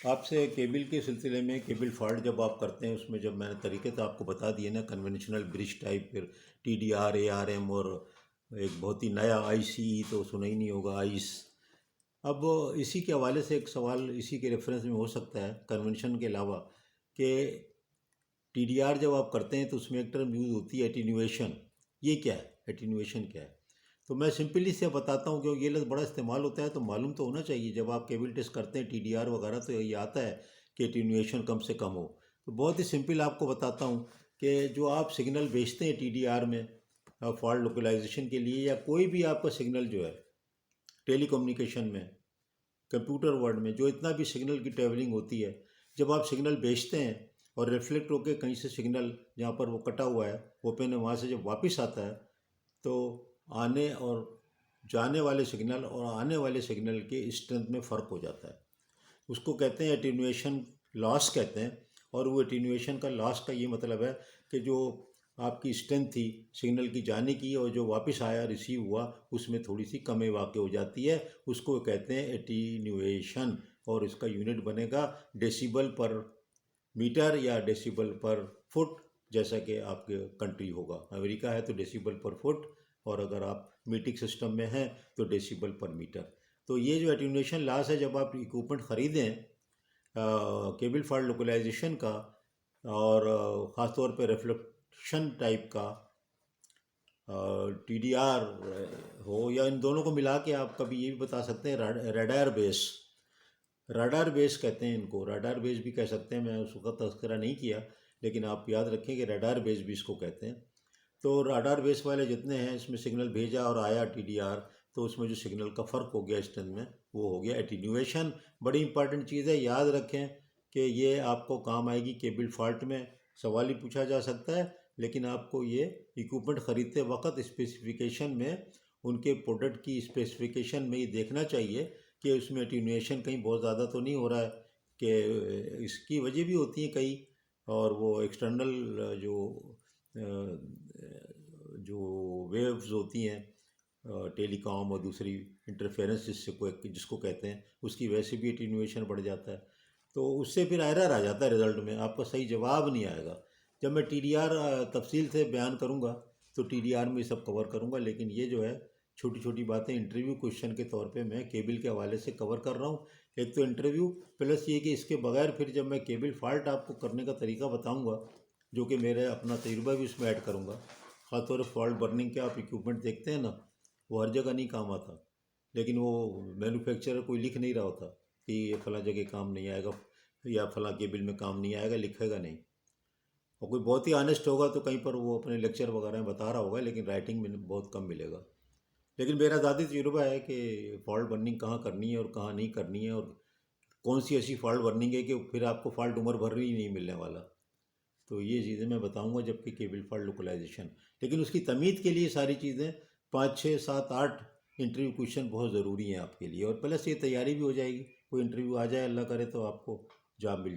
आपसे केबल के सिलसिले में केबल फॉल्ट जब आप करते हैं उसमें जब मैंने तरीके तो आपको बता दिए ना, कन्वेंशनल ब्रिज टाइप, फिर TDR ARM, और एक बहुत ही नया IC तो सुना ही नहीं होगा, आइस। अब इसी के हवाले से एक सवाल इसी के रेफरेंस में हो सकता है कन्वेंशन के अलावा कि TDR जब आप करते हैं तो उसमें एक टर्म यूज़ होती है एटीन्यूएशन। ये क्या है, एटीन्यूएशन क्या है? तो मैं सिंपली से बताता हूँ क्योंकि ये लफ्ज़ बड़ा इस्तेमाल होता है तो मालूम तो होना चाहिए। जब आप केबल टेस्ट करते हैं TDR वगैरह तो ये आता है कि एटीन्यूएशन कम से कम हो। तो बहुत ही सिंपल आपको बताता हूँ कि जो आप सिग्नल भेजते हैं TDR में फॉल्ट लोकलाइजेशन के लिए, या कोई भी आपका सिग्नल जो है टेलीकम्युनिकेशन में, कंप्यूटर वर्ल्ड में जो इतना भी सिग्नल की ट्रैवलिंग होती है, जब आप सिग्नल भेजते हैं और रिफ्लेक्ट होकर कहीं से सिग्नल जहाँ पर वो कटा हुआ है ओपन है वहाँ से जब वापस आता है, तो आने और जाने वाले सिग्नल और आने वाले सिग्नल के स्ट्रेंथ में फ़र्क हो जाता है। उसको कहते हैं एटीन्यूएशन लॉस कहते हैं। और वो एटीन्यूएशन का लॉस का ये मतलब है कि जो आपकी स्ट्रेंथ थी सिग्नल की जाने की और जो वापस आया रिसीव हुआ उसमें थोड़ी सी कमी वाक़ हो जाती है, उसको कहते हैं एटीन्यूएशन। और इसका यूनिट बनेगा डेसिबल पर मीटर या डेसिबल पर फुट, जैसा कि आपके कंट्री होगा। अमेरिका है तो डेसिबल पर फुट, और अगर आप मीट्रिक सिस्टम में हैं तो डेसिबल पर मीटर। तो ये जो एटीन्यूएशन लॉस है, जब आप इक्विपमेंट ख़रीदें केबल फॉल्ट लोकलाइजेशन का, और ख़ास तौर पे रिफ्लेक्शन टाइप का TDR हो, या इन दोनों को मिला के आप कभी ये भी बता सकते हैं रडार बेस। रडार बेस कहते हैं इनको, रडार बेस भी कह सकते हैं, मैं उसका तस्करा नहीं किया, लेकिन आप याद रखें कि रडार बेस भी इसको कहते हैं। तो रडार बेस वाले जितने हैं इसमें सिग्नल भेजा और आया TDR, तो उसमें जो सिग्नल का फ़र्क हो गया स्ट्रेंथ में, वो हो गया एटीन्यूएशन। बड़ी इंपॉर्टेंट चीज़ है, याद रखें कि ये आपको काम आएगी केबल फॉल्ट में। सवाल ही पूछा जा सकता है, लेकिन आपको ये इक्विपमेंट ख़रीदते वक्त स्पेसिफिकेशन में, उनके प्रोडक्ट की स्पेसिफिकेशन में ये देखना चाहिए कि उसमें एटीन्यूएशन कहीं बहुत ज़्यादा तो नहीं हो रहा है, कि इसकी वजह भी होती है कई। और वो एक्सटर्नल जो जो वेव्स होती हैं टेलीकॉम और दूसरी इंटरफेरेंस जिसको कहते हैं, उसकी वैसे भी एटीन्यूएशन बढ़ जाता है। तो उससे फिर एरर आ जाता है, रिज़ल्ट में आपका सही जवाब नहीं आएगा। जब मैं TDR तफसील से बयान करूँगा तो TDR में ये सब कवर करूँगा, लेकिन ये जो है छोटी छोटी बातें इंटरव्यू क्वेश्चन के तौर पे मैं केबल के हवाले से कवर कर रहा हूँ। एक तो इंटरव्यू, प्लस ये कि इसके बगैर फिर जब मैं केबल फॉल्ट आपको करने का तरीका बताऊँगा, जो कि मेरे अपना तजुर्बा भी उसमें ऐड करूँगा। ख़ासतौर पर फॉल्ट बर्निंग के आप इक्विपमेंट देखते हैं ना, वो हर जगह नहीं काम आता, लेकिन वो मैन्युफैक्चरर कोई लिख नहीं रहा होता कि ये फ़लाँ जगह काम नहीं आएगा या फ़लाँ केबल में काम नहीं आएगा, लिखेगा नहीं। और कोई बहुत ही ऑनेस्ट होगा तो कहीं पर वो अपने लेक्चर वगैरह में बता रहा होगा, लेकिन राइटिंग में बहुत कम मिलेगा। लेकिन मेरा ज़्यादा तजुर्बा है कि फॉल्ट बर्निंग कहाँ करनी है और कहाँ नहीं करनी है, और कौन सी ऐसी फॉल्ट बर्निंग है कि फिर आपको फॉल्ट उम्र भर ही नहीं मिलने वाला। तो ये चीज़ें मैं बताऊंगा जबकि केबल फॉल्ट लोकलाइजेशन। लेकिन उसकी तमीज़ के लिए सारी चीज़ें 5 6 7 8 इंटरव्यू क्वेश्चन बहुत ज़रूरी हैं आपके लिए, और प्लस ये तैयारी भी हो जाएगी। कोई इंटरव्यू आ जाए अल्लाह करे तो आपको जॉब मिल जाए।